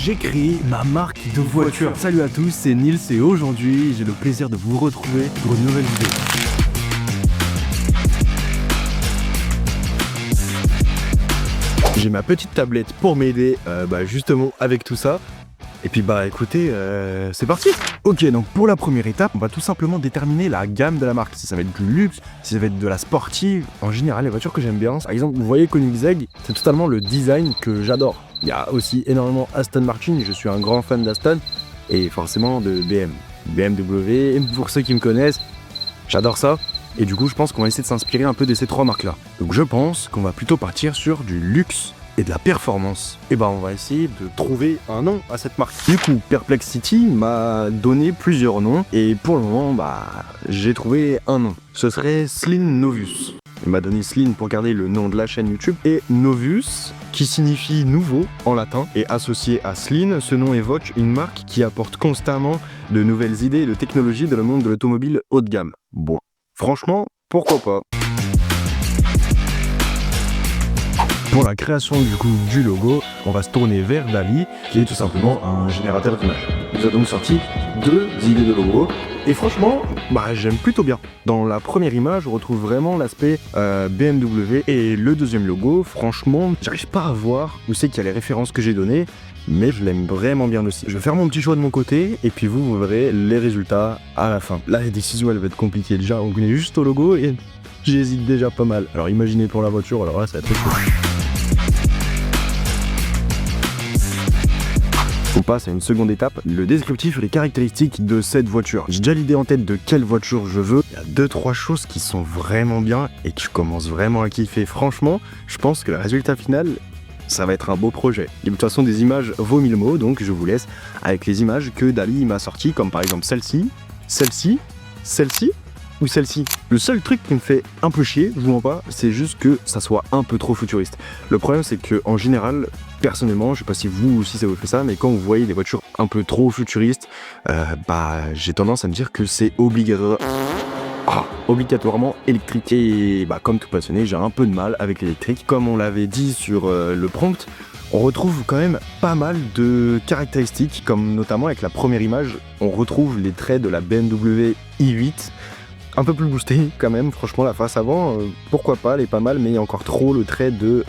j'ai créé ma marque de voiture. Salut à tous, c'est Nils et aujourd'hui j'ai le plaisir de vous retrouver pour une nouvelle vidéo. J'ai ma petite tablette pour m'aider justement avec tout ça. Et puis écoutez, c'est parti. Ok, donc pour la première étape, on va tout simplement déterminer la gamme de la marque. Si ça va être du luxe, si ça va être de la sportive. En général, les voitures que j'aime bien, par exemple, vous voyez Koenigsegg, c'est totalement le design que j'adore. Il y a aussi énormément Aston Martin, je suis un grand fan d'Aston. Et forcément de BMW, pour ceux qui me connaissent, j'adore ça. Et du coup, je pense qu'on va essayer de s'inspirer un peu de ces trois marques-là. Donc je pense qu'on va plutôt partir sur du luxe et de la performance. Et on va essayer de trouver un nom à cette marque. Du coup, Perplexity m'a donné plusieurs noms et pour le moment, j'ai trouvé un nom. Ce serait Slin Novus. Il m'a donné Slin pour garder le nom de la chaîne YouTube et Novus qui signifie nouveau en latin. Et associé à Slin, ce nom évoque une marque qui apporte constamment de nouvelles idées et de technologies dans le monde de l'automobile haut de gamme. Bon, franchement, pourquoi pas? Pour la création du logo, on va se tourner vers DALL-E, qui est tout simplement un générateur d'images. Il nous a donc sorti 2 idées de logo, et franchement, j'aime plutôt bien. Dans la première image, on retrouve vraiment l'aspect BMW, et le deuxième logo, franchement, j'arrive pas à voir où c'est qu'il y a les références que j'ai données, mais je l'aime vraiment bien aussi. Je vais faire mon petit choix de mon côté, et puis vous verrez les résultats à la fin. Là, la décision, elle va être compliquée. Déjà, on connaît juste au logo, et j'hésite déjà pas mal. Alors imaginez pour la voiture, alors là, ça va être trop chaud. On passe à une seconde étape, le descriptif et les caractéristiques de cette voiture. J'ai déjà l'idée en tête de quelle voiture je veux. Il y a 2-3 choses qui sont vraiment bien et que je commence vraiment à kiffer. Franchement, je pense que le résultat final, ça va être un beau projet. Et de toute façon, des images vaut 1000 mots, donc je vous laisse avec les images que DALL-E m'a sorties, comme par exemple celle-ci, celle-ci, celle-ci ou celle-ci. Le seul truc qui me fait un peu chier, je vous mens pas, c'est juste que ça soit un peu trop futuriste. Le problème, c'est que en général, personnellement, je sais pas si vous aussi ça vous fait ça, mais quand vous voyez des voitures un peu trop futuristes, j'ai tendance à me dire que c'est obligatoirement électrique. Et comme tout passionné, j'ai un peu de mal avec l'électrique. Comme on l'avait dit sur le prompt, on retrouve quand même pas mal de caractéristiques, comme notamment avec la première image, on retrouve les traits de la BMW i8, un peu plus boosté quand même, franchement la face avant, pourquoi pas, elle est pas mal, mais il y a encore trop le trait de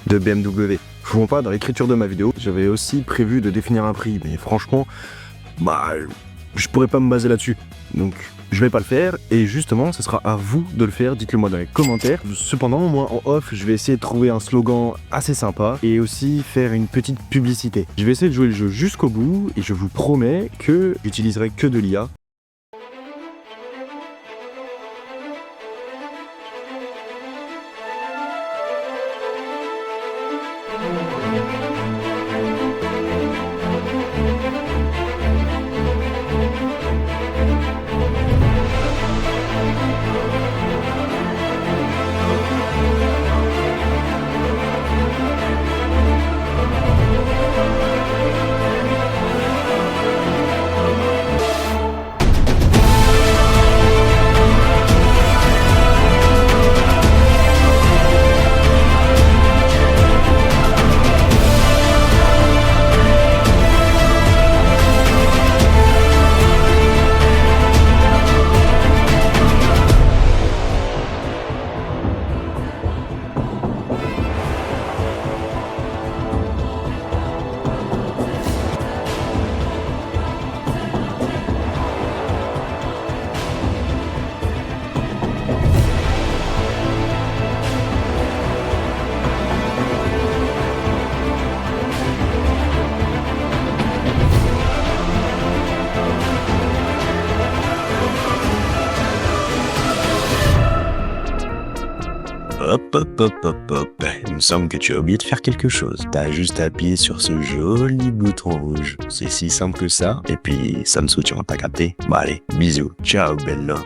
BMW. Je vous montre pas, dans l'écriture de ma vidéo, j'avais aussi prévu de définir un prix, mais franchement, je pourrais pas me baser là-dessus. Donc je vais pas le faire, et justement, ce sera à vous de le faire, dites-le moi dans les commentaires. Cependant, moi en off, je vais essayer de trouver un slogan assez sympa, et aussi faire une petite publicité. Je vais essayer de jouer le jeu jusqu'au bout, et je vous promets que j'utiliserai que de l'IA. Hop. Il me semble que tu as oublié de faire quelque chose. T'as juste à appuyer sur ce joli bouton rouge. C'est si simple que ça. Et puis, ça me soutient, t'as capté? Allez, bisous. Ciao, bello.